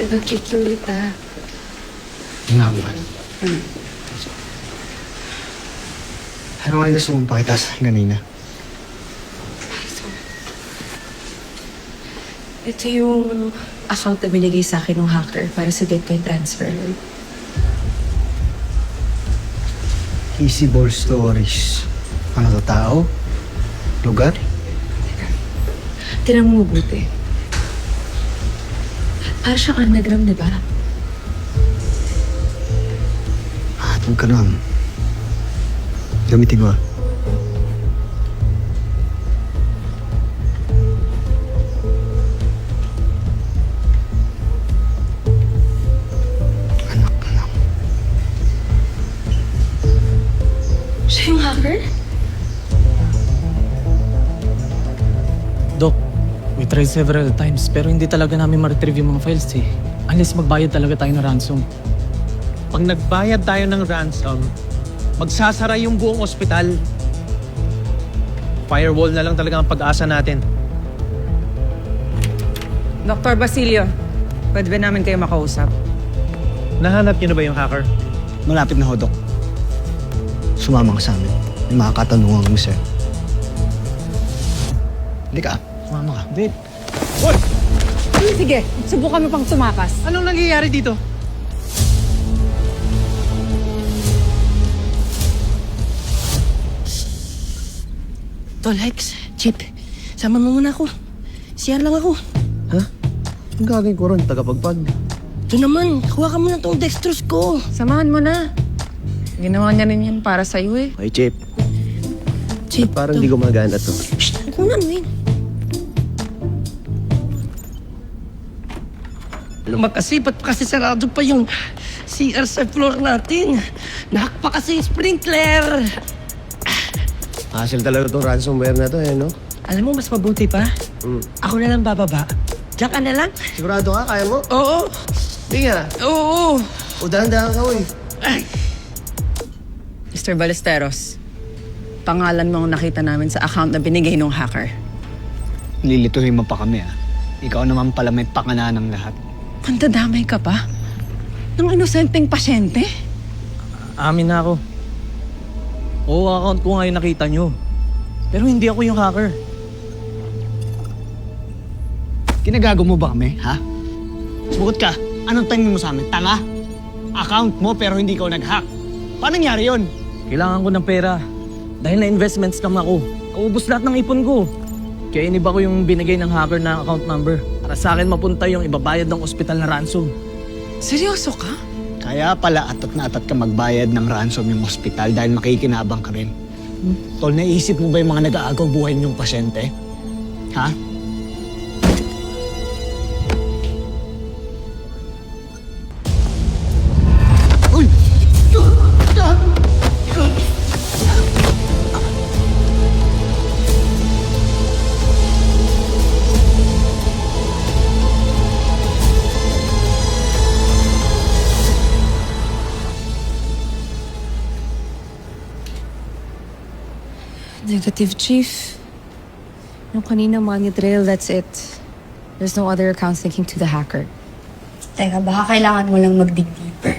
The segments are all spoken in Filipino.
Nag-cute ulit Nga ba? Ano nga yung gusto mong pakita sa akin kanina? Ito yung account na binigay sa akin ng hacker para sa Bitcoin transfer. Easy Ball Stories. Ano to, tao? Lugar? Tingnan mo mabuti. Para siyang anagram, di ba? Huwag ka lang. Gamitin ko. Anak ka lang. Siya yung hacker? Dok, we tried several times pero hindi talaga namin ma-retrieve yung mga files eh. Unless magbayad talaga tayo ng ransom. Pag nagbayad tayo ng ransom, magsasara yung buong ospital. Firewall na lang talaga ang pag-asa natin. Dr. Basilio, pwede ba namin kayo makausap? Nahanap niyo na ba yung hacker? Malapit na ho, Dok. Sumama ka sa amin. May mga katanungan kami sa'yo. Hindi ka. Sumama ka. Wait, Hoy! Sige, subukan mo pang tumakas. Anong nangyayari dito? Tol, Hex, Chip, sama mo muna ako. CR lang ako. Ha? Ang gagawin ko ron, tagapagpag. Ito naman, kuha ka muna tong dextrose ko. Samahan mo na. Ginawa niya rin yan para sa'yo eh. Okay, Chip. Chip, Parang hindi gumagana to. Shh, kunan mo yun. Magkasipat pa kasi sarado pa yung CR sa floor natin. Nahak pa kasi yung sprinkler. Hassle talaga tong ransomware na to, no? Alam mo, mas mabuti pa. Ako na lang bababa. Diyan ka na lang. Sigurado ka, kaya mo? Oo. Hindi nga. Oo. O, dahan-dahan ka, uy. Mr. Ballesteros, pangalan mo ang nakita namin sa account na binigay ng hacker. Lilituhin mo pa kami, ah. Ikaw naman pala may pakana ng lahat. Pandadamay ka pa? Ng inosenteng pasyente? amin na ako. Oo, account ko nga yung nakita nyo. Pero hindi ako yung hacker. Kinagago mo ba kami, ha? Sumagot ka. Anong tingin mo sa amin? Tanga? Account mo pero hindi ko nag-hack. Paano nangyari yun? Kailangan ko ng pera. Dahil na-investment scam ako. Naubos lahat ng ipon ko. Kaya iniba ko yung binigay ng hacker na account number. Para sa akin mapunta yung ibabayad ng ospital na ransom. Seryoso ka? Kaya pala atat na atat ka magbayad ng ransom yung ospital dahil makikinabang ka rin. Tol, naisip mo ba yung mga nag-aagaw buhay niyong pasyente? Ha? Uy! Detective Chief, yung kanina money trail, that's it. There's no other accounts linking to the hacker. Teka, baka kailangan mo lang mag-dig deeper.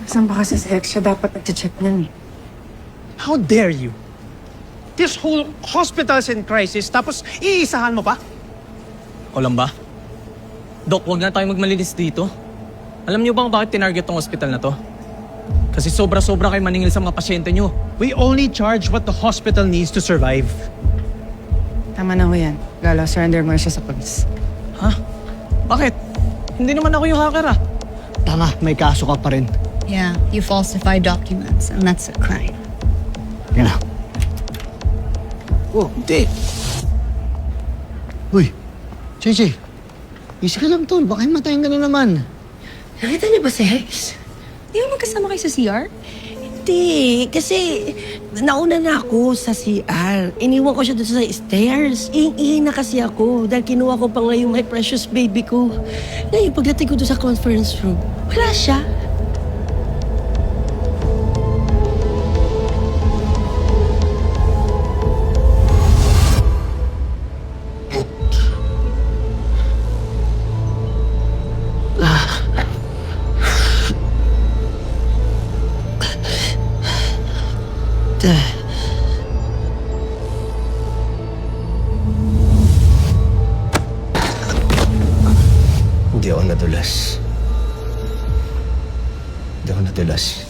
Saan ba kasi si Hex siya dapat nag-check niyan eh? How dare you? This whole hospital's in crisis, tapos iisahan mo pa? O lang ba? Dok, huwag na tayo magmalinis dito. Alam niyo bang bakit tinarget tong ospital na to? Kasi sobra-sobra kayo maningil sa mga pasyente niyo. We only charge what the hospital needs to survive. Tama na ho yan. Gala, surrender mo na siya sa police. Ha? Bakit? Hindi naman ako yung hacker ah. Tanga, may kaso ka pa rin. Yeah, you falsify documents and that's a crime. Yan na. Oh, hindi. Uy, Chay, easy ka lang, tol. Baka himatayin ka na naman. Nakita niyo ba si Hex? Di ba magkasama kayo sa CR? Hindi, kasi nauna na ako sa CR. Iniwan ko siya doon sa stairs. Iing-iing na kasi ako dahil kinuha ko pa ngayon my precious baby ko. Ngayon, pagdating ko doon sa conference room, wala siya. Hindi ako nadulas. Hindi ako nadulas.